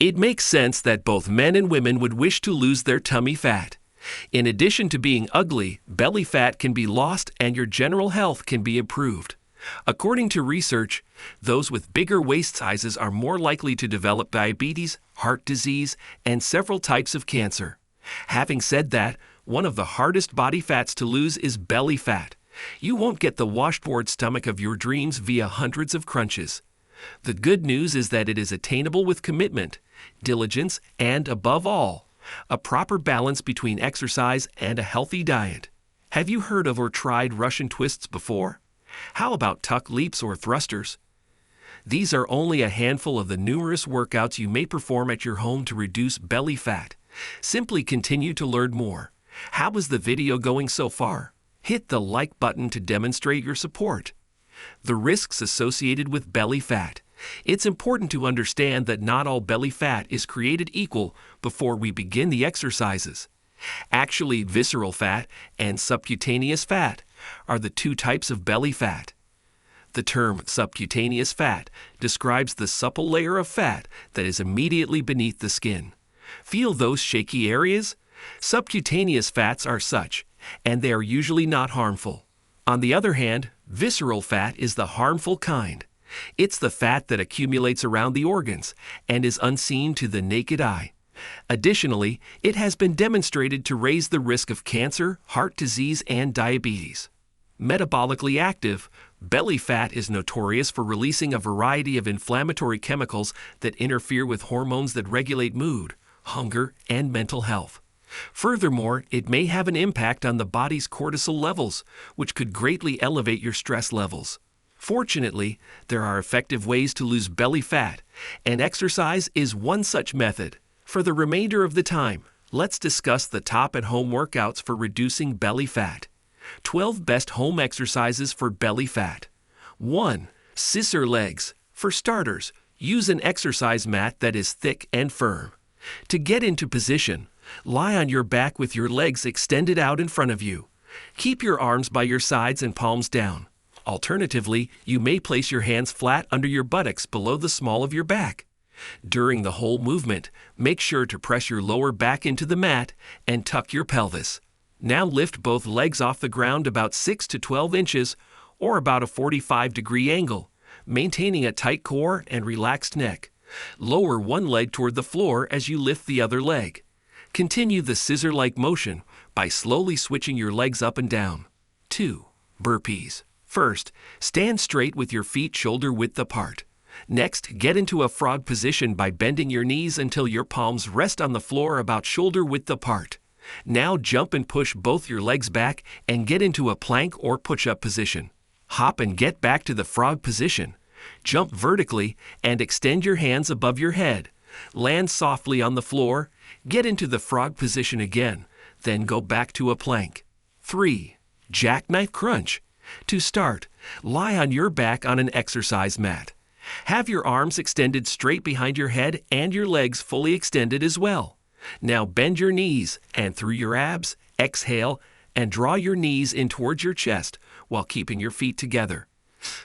It makes sense that both men and women would wish to lose their tummy fat. In addition to being ugly, belly fat can be lost and your general health can be improved. According to research, those with bigger waist sizes are more likely to develop diabetes, heart disease, and several types of cancer. Having said that, one of the hardest body fats to lose is belly fat. You won't get the washboard stomach of your dreams via hundreds of crunches. The good news is that it is attainable with commitment, diligence, and, above all, a proper balance between exercise and a healthy diet. Have you heard of or tried Russian twists before? How about tuck leaps or thrusters? These are only a handful of the numerous workouts you may perform at your home to reduce belly fat. Simply continue to learn more. How is the video going so far? Hit the like button to demonstrate your support. The risks associated with belly fat. It's important to understand that not all belly fat is created equal before we begin the exercises. Actually, visceral fat and subcutaneous fat are the two types of belly fat. The term subcutaneous fat describes the supple layer of fat that is immediately beneath the skin. Feel those shaky areas? Subcutaneous fats are such, and they are usually not harmful. On the other hand, visceral fat is the harmful kind. It's the fat that accumulates around the organs and is unseen to the naked eye. Additionally, it has been demonstrated to raise the risk of cancer, heart disease, and diabetes. Metabolically active, belly fat is notorious for releasing a variety of inflammatory chemicals that interfere with hormones that regulate mood, hunger, and mental health. Furthermore, it may have an impact on the body's cortisol levels, which could greatly elevate your stress levels. Fortunately, there are effective ways to lose belly fat, and exercise is one such method. For the remainder of the time, let's discuss the top at-home workouts for reducing belly fat. 12 best home exercises for belly fat. 1. Scissor legs. For starters, use an exercise mat that is thick and firm. To get into position, lie on your back with your legs extended out in front of you. Keep your arms by your sides and palms down. Alternatively, you may place your hands flat under your buttocks below the small of your back. During the whole movement, make sure to press your lower back into the mat and tuck your pelvis. Now lift both legs off the ground about 6 to 12 inches or about a 45-degree angle, maintaining a tight core and relaxed neck. Lower one leg toward the floor as you lift the other leg. Continue the scissor-like motion by slowly switching your legs up and down. 2. Burpees. First, stand straight with your feet shoulder-width apart. Next, get into a frog position by bending your knees until your palms rest on the floor about shoulder-width apart. Now jump and push both your legs back and get into a plank or push-up position. Hop and get back to the frog position. Jump vertically and extend your hands above your head. Land softly on the floor, get into the frog position again, then go back to a plank. 3. Jackknife crunch. To start, lie on your back on an exercise mat. Have your arms extended straight behind your head and your legs fully extended as well. Now bend your knees and through your abs, exhale, and draw your knees in towards your chest while keeping your feet together.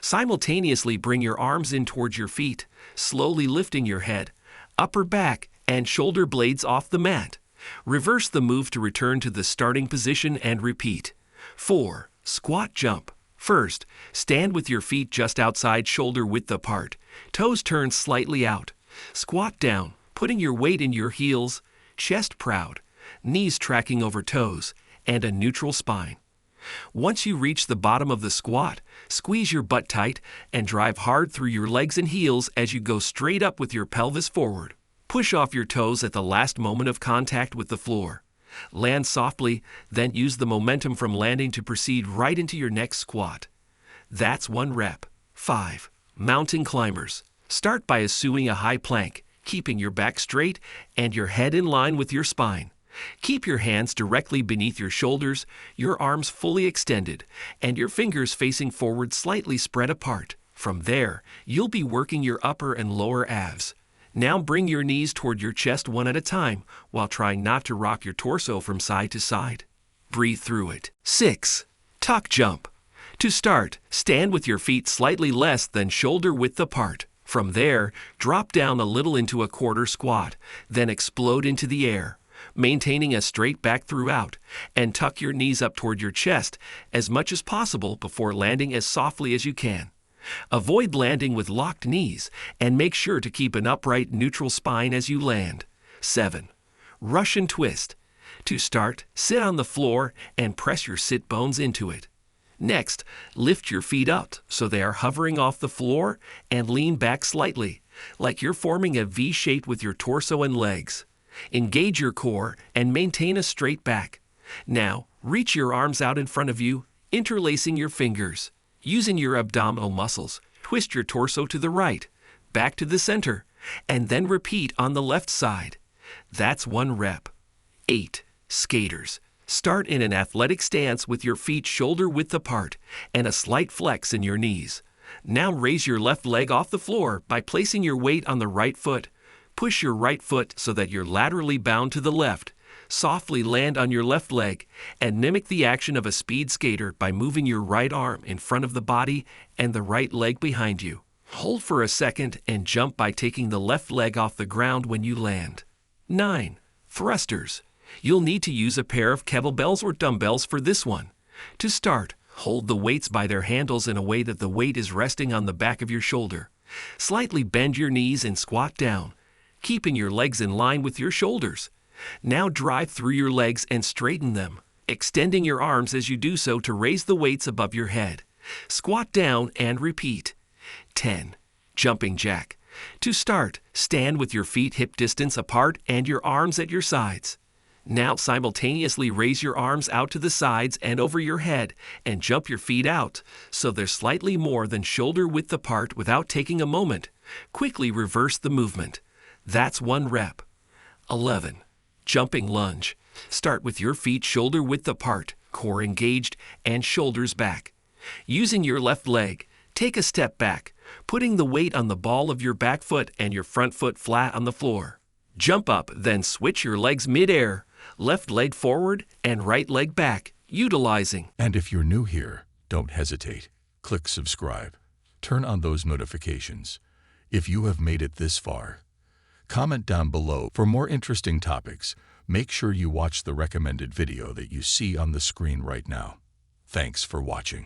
Simultaneously bring your arms in towards your feet, slowly lifting your head, upper back, and shoulder blades off the mat. Reverse the move to return to the starting position and repeat. 4. Squat jump. First, stand with your feet just outside shoulder width apart, toes turned slightly out. Squat down, putting your weight in your heels, chest proud, knees tracking over toes, and a neutral spine. Once you reach the bottom of the squat, squeeze your butt tight and drive hard through your legs and heels as you go straight up with your pelvis forward. Push off your toes at the last moment of contact with the floor. Land softly, then use the momentum from landing to proceed right into your next squat. That's 1 rep. 5. Mountain climbers. Start by assuming a high plank, keeping your back straight and your head in line with your spine. Keep your hands directly beneath your shoulders, your arms fully extended, and your fingers facing forward slightly spread apart. From there, you'll be working your upper and lower abs. Now bring your knees toward your chest one at a time while trying not to rock your torso from side to side. Breathe through it. 6. Tuck jump. To start, stand with your feet slightly less than shoulder width apart. From there, drop down a little into a quarter squat, then explode into the air, maintaining a straight back throughout, and tuck your knees up toward your chest as much as possible before landing as softly as you can. Avoid landing with locked knees, and make sure to keep an upright, neutral spine as you land. 7. Russian twist. To start, sit on the floor and press your sit bones into it. Next, lift your feet up so they are hovering off the floor and lean back slightly, like you're forming a V shape with your torso and legs. Engage your core and maintain a straight back. Now, reach your arms out in front of you, interlacing your fingers. Using your abdominal muscles, twist your torso to the right, back to the center, and then repeat on the left side. That's 1 rep. 8. Skaters. Start in an athletic stance with your feet shoulder-width apart and a slight flex in your knees. Now raise your left leg off the floor by placing your weight on the right foot. Push your right foot so that you're laterally bound to the left. Softly land on your left leg and mimic the action of a speed skater by moving your right arm in front of the body and the right leg behind you. Hold for a second and jump by taking the left leg off the ground when you land. 9. Thrusters. You'll need to use a pair of kettlebells or dumbbells for this one. To start, hold the weights by their handles in a way that the weight is resting on the back of your shoulder. Slightly bend your knees and squat down, keeping your legs in line with your shoulders. Now drive through your legs and straighten them, extending your arms as you do so to raise the weights above your head. Squat down and repeat. 10. Jumping jack. To start, stand with your feet hip distance apart and your arms at your sides. Now simultaneously raise your arms out to the sides and over your head and jump your feet out so they're slightly more than shoulder width apart without taking a moment. Quickly reverse the movement. That's 1 rep. 11. Jumping lunge. Start with your feet shoulder width apart, core engaged, and shoulders back. Using your left leg, take a step back, putting the weight on the ball of your back foot and your front foot flat on the floor. Jump up, then switch your legs mid-air, left leg forward and right leg back, utilizing. And if you're new here, don't hesitate. Click subscribe. Turn on those notifications. If you have made it this far, comment down below for more interesting topics. Make sure you watch the recommended video that you see on the screen right now. Thanks for watching.